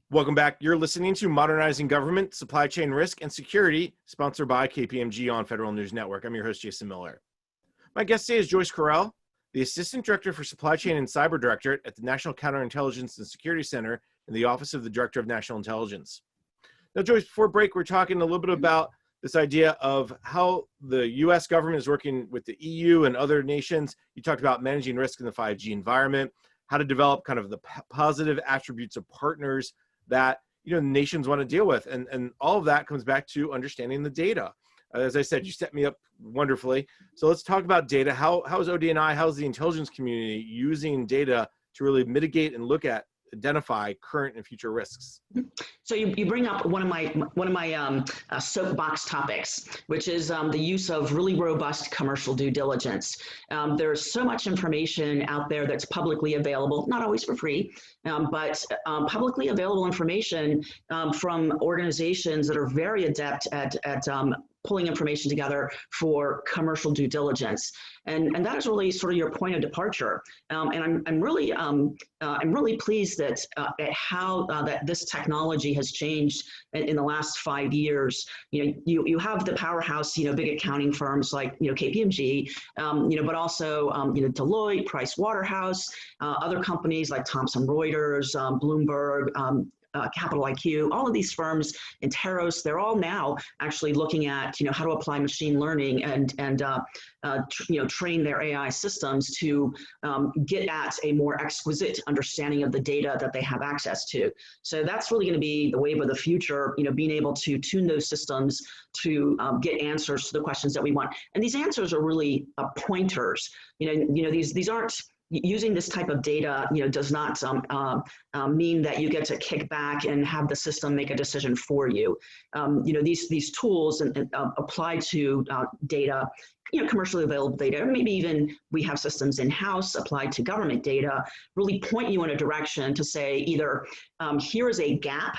Welcome back. You're listening to Modernizing Government, Supply Chain Risk, and Security, sponsored by KPMG on Federal News Network. I'm your host, Jason Miller. My guest today is Joyce Correll, the Assistant Director for Supply Chain and Cyber Directorate at the National Counterintelligence and Security Center in the Office of the Director of National Intelligence. Now, Joyce, before break, we're talking a little bit about this idea of how the U.S. government is working with the EU and other nations. You talked about managing risk in the 5G environment, how to develop kind of the positive attributes of partners that nations want to deal with, and all of that comes back to understanding the data. As I said, you set me up wonderfully. So let's talk about data. How is ODNI, how is the intelligence community using data to really mitigate and identify current and future risks? So you bring up one of my soapbox topics, which is the use of really robust commercial due diligence. There's so much information out there that's publicly available, not always for free, but publicly available information from organizations that are very adept at pulling information together for commercial due diligence, and that is really sort of your point of departure. And I'm really pleased that at how that this technology has changed in the last 5 years. You have the powerhouse, big accounting firms like KPMG, but also Deloitte, Price Waterhouse, other companies like Thomson Reuters, Bloomberg. Capital IQ, all of these firms, Interos, they're all now actually looking at how to apply machine learning and train their AI systems to get at a more exquisite understanding of the data that they have access to. So that's really going to be the wave of the future. Being able to tune those systems to get answers to the questions that we want, and these answers are really pointers. These aren't. Using this type of data, does not mean that you get to kick back and have the system make a decision for you. These tools apply to data, commercially available data, or maybe even we have systems in-house applied to government data, really point you in a direction to say either here is a gap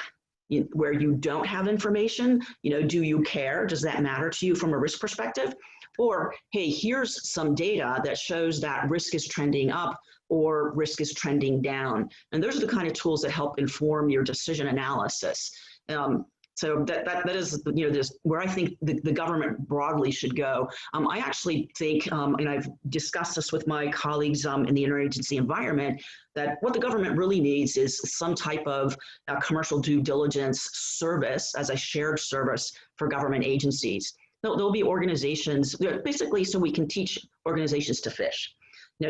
where you don't have information. Do you care? Does that matter to you from a risk perspective? Or, hey, here's some data that shows that risk is trending up or risk is trending down. And those are the kind of tools that help inform your decision analysis. So that is this where I think the government broadly should go. I actually think, and I've discussed this with my colleagues in the interagency environment, that what the government really needs is some type of commercial due diligence service as a shared service for government agencies. There'll be organizations, basically, so we can teach organizations to fish.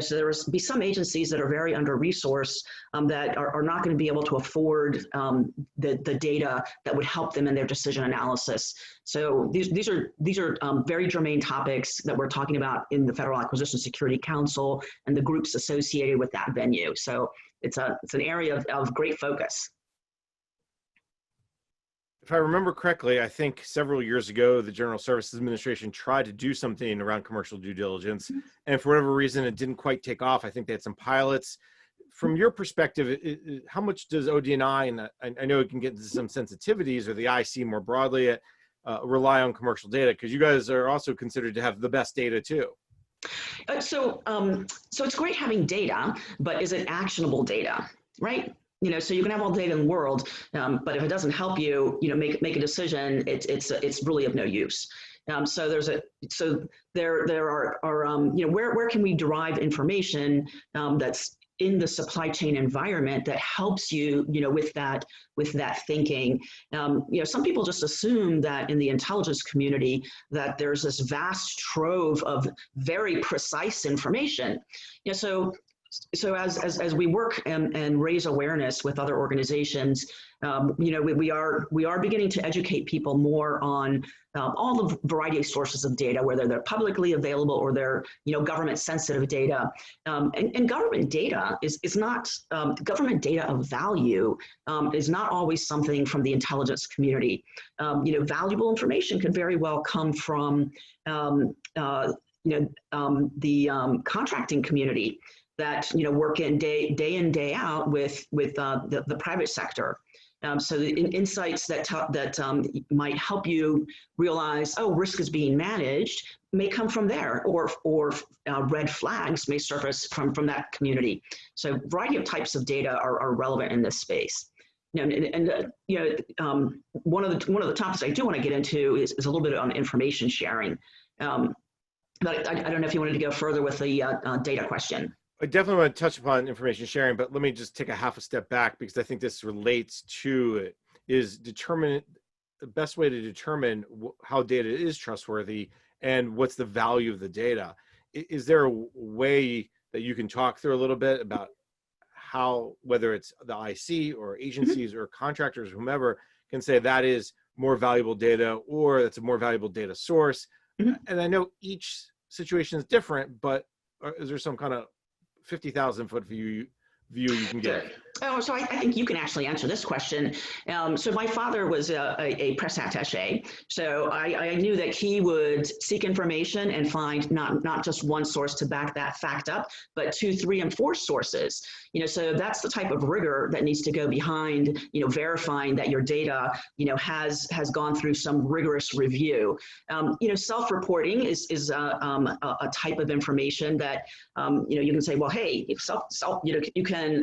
So there will be some agencies that are very under-resourced that are not going to be able to afford the data that would help them in their decision analysis. So these are very germane topics that we're talking about in the Federal Acquisition Security Council and the groups associated with that venue. So it's an area of great focus. If I remember correctly, I think several years ago, the General Services Administration tried to do something around commercial due diligence, and for whatever reason, it didn't quite take off. I think they had some pilots. From your perspective, how much does ODNI, and I know it can get into some sensitivities, or the IC more broadly, rely on commercial data? Because you guys are also considered to have the best data too. So it's great having data, but is it actionable data, right? So you can have all the data in the world, but if it doesn't help you, make a decision, it's really of no use. So there are where can we derive information that's in the supply chain environment that helps you, with that thinking. Some people just assume that in the intelligence community that there's this vast trove of very precise information. So as we work and raise awareness with other organizations, we are beginning to educate people more on all the variety of sources of data, whether they're publicly available or they're government sensitive data. And government data is not government data of value is not always something from the intelligence community. Valuable information could very well come from the contracting community that work in day in, day out with the private sector. So the insights that might help you realize, oh, risk is being managed, may come from there, or red flags may surface from that community. So a variety of types of data are relevant in this space. One of the topics I do want to get into is a little bit on information sharing. But I don't know if you wanted to go further with the data question. I definitely want to touch upon information sharing, but let me just take a half a step back because I think this relates to it. Is determine the best way to determine how data is trustworthy and what's the value of the data. Is there a way that you can talk through a little bit about how, whether it's the IC or agencies or contractors, whomever, can say that is more valuable data or that's a more valuable data source? And I know each situation is different, but is there some kind of 50,000-foot view you can give? Oh, so I think you can actually answer this question. So my father was a press attaché, so I knew that he would seek information and find not just one source to back that fact up, but 2, 3, and 4 sources. So that's the type of rigor that needs to go behind, verifying that your data, has gone through some rigorous review. Self-reporting is a type of information that, you can say, well, hey, you can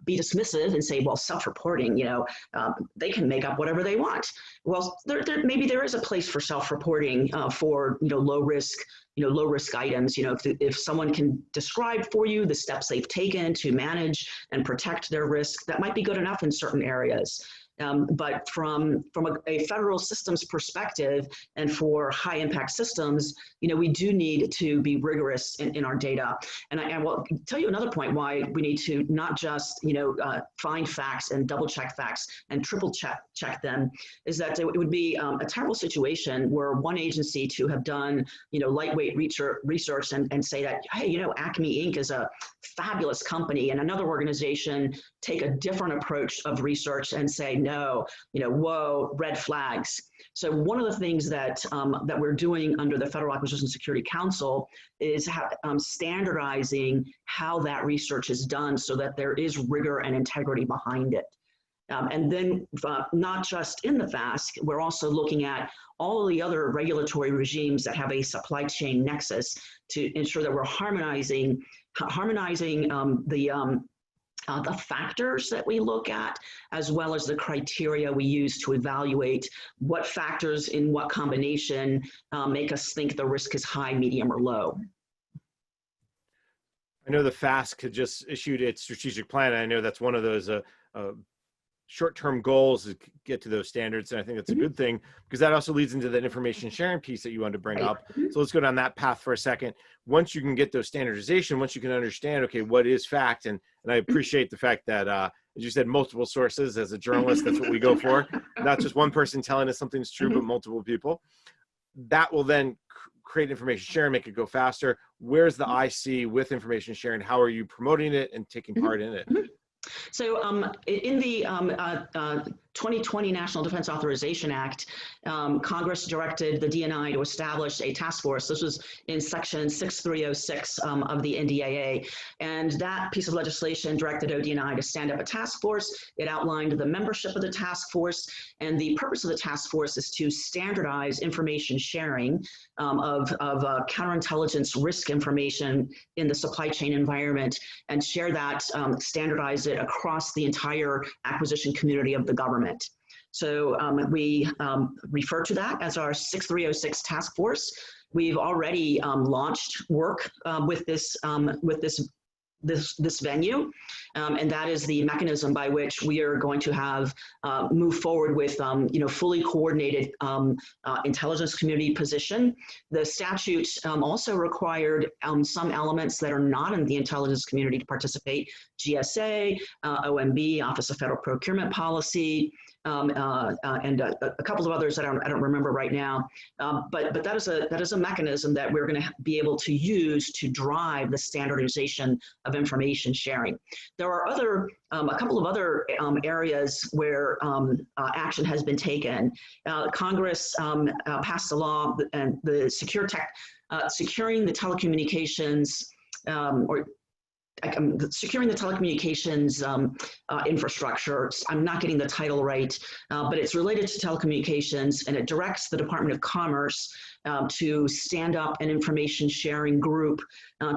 be dismissive and say, well, self-reporting, they can make up whatever they want. Well, maybe there is a place for self-reporting for low risk items. If someone can describe for you the steps they've taken to manage and protect their risk, that might be good enough in certain areas. But from a federal systems perspective and for high impact systems, we do need to be rigorous in our data. And I will tell you another point why we need to not just, find facts and double check facts and triple check them, is that it would be a terrible situation where one agency to have done, lightweight research and say that, hey, Acme Inc. is a fabulous company, and another organization take a different approach of research and say, no, whoa, red flags. So one of the things that that we're doing under the Federal Acquisition Security Council is standardizing how that research is done so that there is rigor and integrity behind it. And then not just in the FASC, we're also looking at all of the other regulatory regimes that have a supply chain nexus to ensure that we're harmonizing the factors that we look at, as well as the criteria we use to evaluate what factors in what combination make us think the risk is high, medium, or low. I know the FASC had just issued its strategic plan. And I know that's one of those short-term goals is to get to those standards. And I think that's a good thing because that also leads into that information sharing piece that you wanted to bring up. So let's go down that path for a second. Once you can get those standardization, once you can understand, okay, what is fact? And I appreciate the fact that, as you said, multiple sources. As a journalist, that's what we go for. Not just one person telling us something's true, but multiple people. That will then create information sharing, make it go faster. Where's the IC with information sharing? How are you promoting it and taking part in it? So in the 2020 National Defense Authorization Act, Congress directed the DNI to establish a task force. This was in section 6306 of the NDAA. And that piece of legislation directed ODNI to stand up a task force. It outlined the membership of the task force. And the purpose of the task force is to standardize information sharing of counterintelligence risk information in the supply chain environment and share that, standardize it across the entire acquisition community of the government. So we refer to that as our 6306 task force. We've already launched work with this venue, and that is the mechanism by which we are going to have move forward with fully coordinated intelligence community position. The statute also required some elements that are not in the intelligence community to participate: GSA, OMB, Office of Federal Procurement Policy, and a couple of others that I don't remember right now. But that is a mechanism that we're going to be able to use to drive the standardization of information sharing. There are a couple of other areas where action has been taken. Congress passed a law, and the securing the telecommunications securing the telecommunications infrastructure. I'm not getting the title right, but it's related to telecommunications, and it directs the Department of Commerce to stand up an information sharing group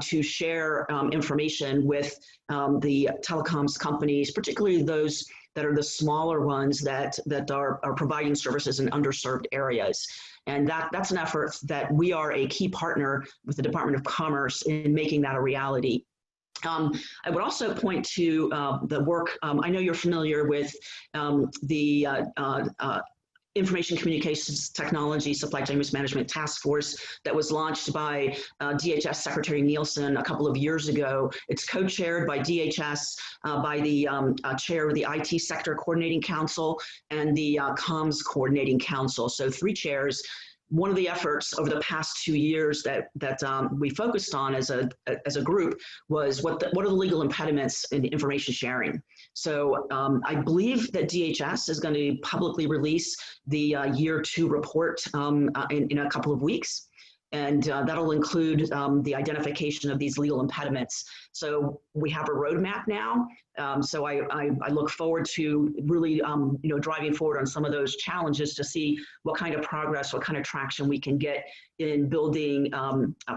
to share information with the telecoms companies, particularly those that are the smaller ones that are providing services in underserved areas. And that's an effort that we are a key partner with the Department of Commerce in making that a reality. I would also point to the work, I know you're familiar with the Information Communications Technology Supply Chain Risk Management Task Force that was launched by DHS Secretary Nielsen a couple of years ago. It's co-chaired by DHS, by the chair of the IT Sector Coordinating Council and the Comms Coordinating Council. So 3 chairs. One of the efforts over the past 2 years that we focused on as a group was what are the legal impediments in information sharing. So I believe that DHS is going to publicly release the year 2 report in a couple of weeks. And that'll include the identification of these legal impediments. So we have a roadmap now. So I look forward to really driving forward on some of those challenges to see what kind of progress, what kind of traction we can get in building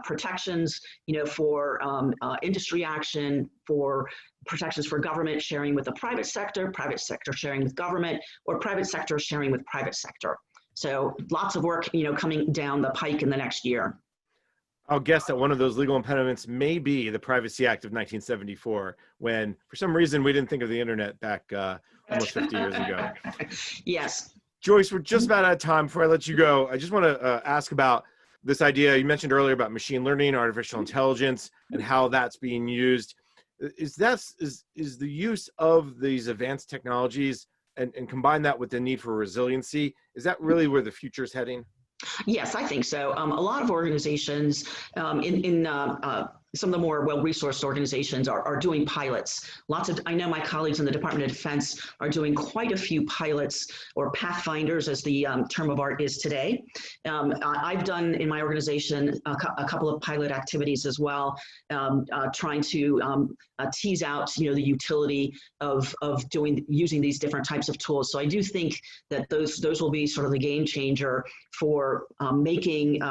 protections, for industry action, for protections for government sharing with the private sector sharing with government, or private sector sharing with private sector. So lots of work, coming down the pike in the next year. I'll guess that one of those legal impediments may be the Privacy Act of 1974, when for some reason we didn't think of the internet back almost 50 years ago. Yes. Joyce, we're just about out of time. Before I let you go, I just want to ask about this idea you mentioned earlier about machine learning, artificial intelligence, and how that's being used. Is the use of these advanced technologies and combine that with the need for resiliency, is that really where the future is heading? Yes, I think so. A lot of organizations in some of the more well-resourced organizations are doing pilots. I know my colleagues in the Department of Defense are doing quite a few pilots, or pathfinders as the term of art is today. I've done in my organization a couple of pilot activities as well, trying to tease out the utility of using these different types of tools. So I do think that those will be sort of the game changer for making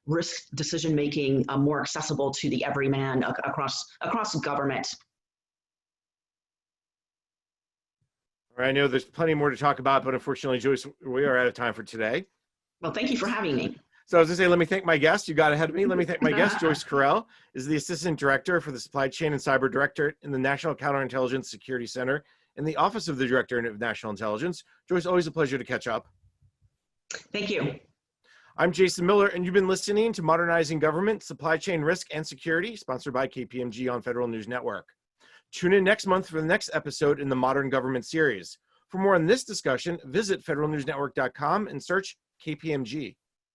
risk decision making more accessible to the everyman across government. All right, I know there's plenty more to talk about, but unfortunately, Joyce, we are out of time for today. Well, thank you for having me. So I was going to say, let me thank my guest. You got ahead of me. Let me thank my guest. Joyce Carell is the Assistant Director for the Supply Chain and Cyber Directorate in the National Counterintelligence Security Center in the Office of the Director of National Intelligence. Joyce, always a pleasure to catch up. Thank you. I'm Jason Miller, and you've been listening to Modernizing Government, Supply Chain Risk and Security, sponsored by KPMG on Federal News Network. Tune in next month for the next episode in the Modern Government series. For more on this discussion, visit federalnewsnetwork.com and search KPMG.